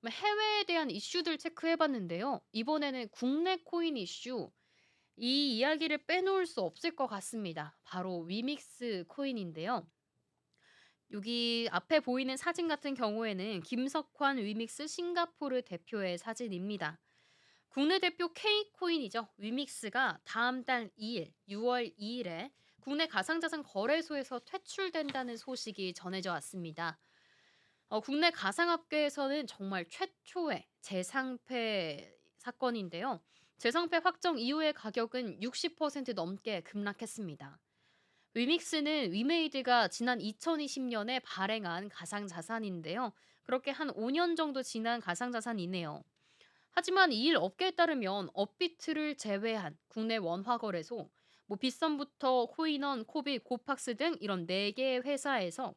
해외에 대한 이슈들 체크해 봤는데요. 이번에는 국내 코인 이슈, 이 이야기를 빼놓을 수 없을 것 같습니다. 바로 위믹스 코인인데요. 여기 앞에 보이는 사진 같은 경우에는 김석환 위믹스 싱가포르 대표의 사진입니다. 국내 대표 K코인이죠. 위믹스가 다음 달 2일, 6월 2일에 국내 가상자산 거래소에서 퇴출된다는 소식이 전해져 왔습니다. 국내 가상업계에서는 정말 최초의 재상패 사건인데요. 재상패 확정 이후의 가격은 60% 넘게 급락했습니다. 위믹스는 위메이드가 지난 2020년에 발행한 가상자산인데요. 그렇게 한 5년 정도 지난 가상자산이네요. 하지만 이 일 업계에 따르면 업비트를 제외한 국내 원화 거래소, 빗썸부터 코인원, 코빅, 고팍스 등 이런 4개의 회사에서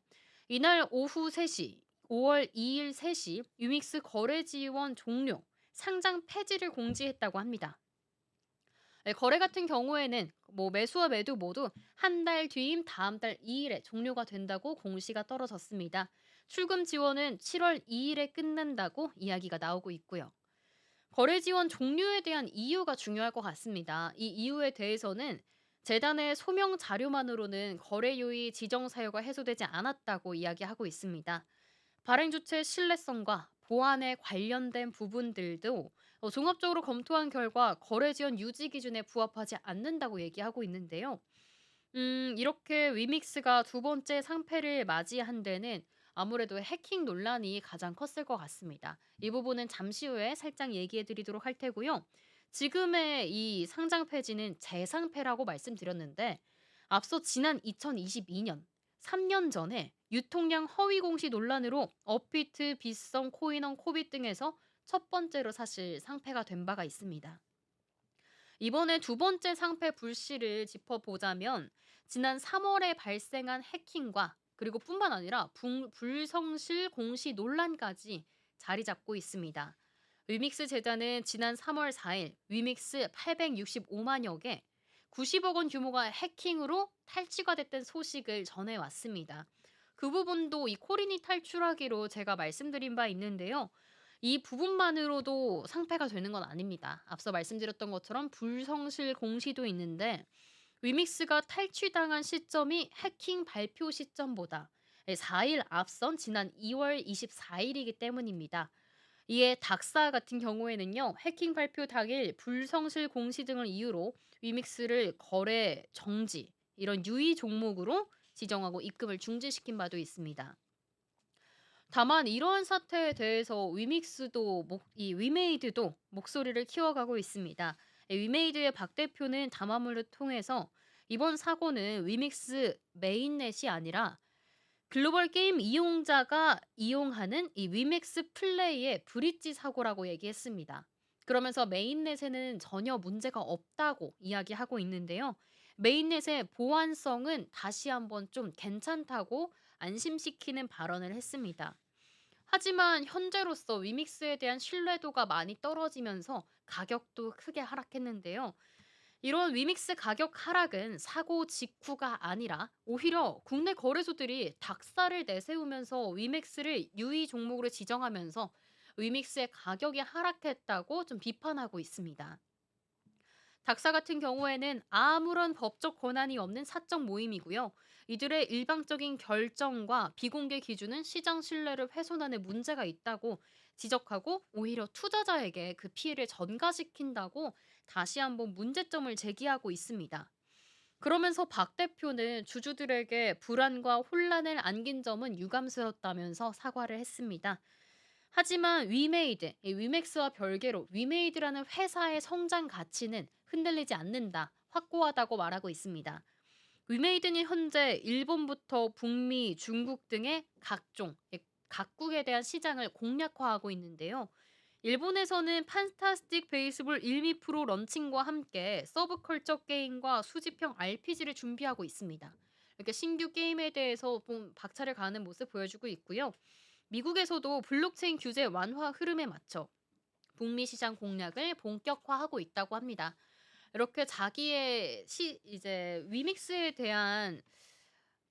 이날 오후 3시, 5월 2일 3시 유믹스 거래 지원 종료, 상장 폐지를 공지했다고 합니다. 네, 거래 같은 경우에는 매수와 매도 모두 한 달 뒤인 다음 달 2일에 종료가 된다고 공시가 떨어졌습니다. 출금 지원은 7월 2일에 끝난다고 이야기가 나오고 있고요. 거래 지원 종료에 대한 이유가 중요할 것 같습니다. 이 이유에 대해서는 재단의 소명 자료만으로는 거래 요의 지정 사유가 해소되지 않았다고 이야기하고 있습니다. 발행 주체의 신뢰성과 보안에 관련된 부분들도 종합적으로 검토한 결과 거래 지원 유지 기준에 부합하지 않는다고 얘기하고 있는데요. 이렇게 위믹스가 두 번째 상패를 맞이한 데는 아무래도 해킹 논란이 가장 컸을 것 같습니다. 이 부분은 잠시 후에 살짝 얘기해 드리도록 할 테고요. 지금의 이 상장 폐지는 재상패라고 말씀드렸는데 앞서 지난 2022년 3년 전에 유통량 허위 공시 논란으로 업비트, 빗썸, 코인원, 코빗 등에서 첫 번째로 사실 상패가 된 바가 있습니다. 이번에 두 번째 상패 불씨를 짚어보자면 지난 3월에 발생한 해킹과 그리고 뿐만 아니라 불성실 공시 논란까지 자리 잡고 있습니다. 위믹스 재단은 지난 3월 4일 위믹스 865만여 개, 90억 원 규모가 해킹으로 탈취가 됐다는 소식을 전해왔습니다. 그 부분도 이 코린이 탈출하기로 제가 말씀드린 바 있는데요. 이 부분만으로도 상패가 되는 건 아닙니다. 앞서 말씀드렸던 것처럼 불성실 공시도 있는데 위믹스가 탈취당한 시점이 해킹 발표 시점보다 4일 앞선 지난 2월 24일이기 때문입니다. 이에 닥사 같은 경우에는요. 해킹 발표 당일 불성실 공시 등을 이유로 위믹스를 거래 정지 이런 유의 종목으로 지정하고 입금을 중지시킨 바도 있습니다. 다만 이러한 사태에 대해서 이 위메이드도 목소리를 키워가고 있습니다. 위메이드의 박 대표는 담화문을 통해서 이번 사고는 위믹스 메인넷이 아니라 글로벌 게임 이용자가 이용하는 이 위믹스 플레이의 브릿지 사고라고 얘기했습니다. 그러면서 메인넷에는 전혀 문제가 없다고 이야기하고 있는데요. 메인넷의 보안성은 다시 한번 좀 괜찮다고 안심시키는 발언을 했습니다. 하지만 현재로서 위믹스에 대한 신뢰도가 많이 떨어지면서 가격도 크게 하락했는데요. 이런 위믹스 가격 하락은 사고 직후가 아니라 오히려 국내 거래소들이 닥사를 내세우면서 위믹스를 유의 종목으로 지정하면서 위믹스의 가격이 하락했다고 좀 비판하고 있습니다. 닥사 같은 경우에는 아무런 법적 권한이 없는 사적 모임이고요. 이들의 일방적인 결정과 비공개 기준은 시장 신뢰를 훼손하는 문제가 있다고 지적하고 오히려 투자자에게 그 피해를 전가시킨다고 다시 한번 문제점을 제기하고 있습니다. 그러면서 박 대표는 주주들에게 불안과 혼란을 안긴 점은 유감스럽다면서 사과를 했습니다. 하지만 이 위맥스와 별개로 위메이드라는 회사의 성장 가치는 흔들리지 않는다, 확고하다고 말하고 있습니다. 위메이드는 현재 일본부터 북미, 중국 등의 각국에 대한 시장을 공략화하고 있는데요. 일본에서는 판타스틱 베이스볼 1미 프로 런칭과 함께 서브컬처 게임과 수집형 RPG를 준비하고 있습니다. 이렇게 신규 게임에 대해서 좀 박차를 가하는 모습 보여주고 있고요. 미국에서도 블록체인 규제 완화 흐름에 맞춰 북미 시장 공략을 본격화하고 있다고 합니다. 이렇게 자기의 이제 위믹스에 대한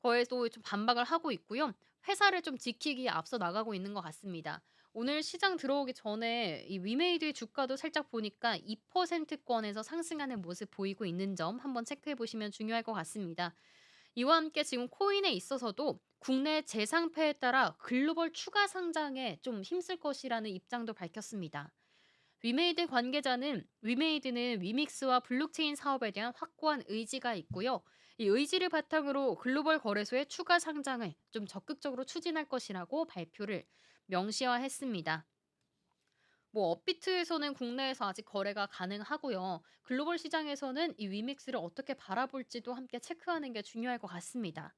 거에도 좀 반박을 하고 있고요. 회사를 좀 지키기에 앞서 나가고 있는 것 같습니다. 오늘 시장 들어오기 전에 이 위메이드의 주가도 살짝 보니까 2% 권에서 상승하는 모습 보이고 있는 점 한번 체크해 보시면 중요할 것 같습니다. 이와 함께 지금 코인에 있어서도 국내 재상패에 따라 글로벌 추가 상장에 좀 힘쓸 것이라는 입장도 밝혔습니다. 위메이드 관계자는 위메이드는 위믹스와 블록체인 사업에 대한 확고한 의지가 있고요. 이 의지를 바탕으로 글로벌 거래소의 추가 상장을 좀 적극적으로 추진할 것이라고 발표를 명시화했습니다. 뭐 업비트에서는 국내에서 아직 거래가 가능하고요. 글로벌 시장에서는 이 위믹스를 어떻게 바라볼지도 함께 체크하는 게 중요할 것 같습니다.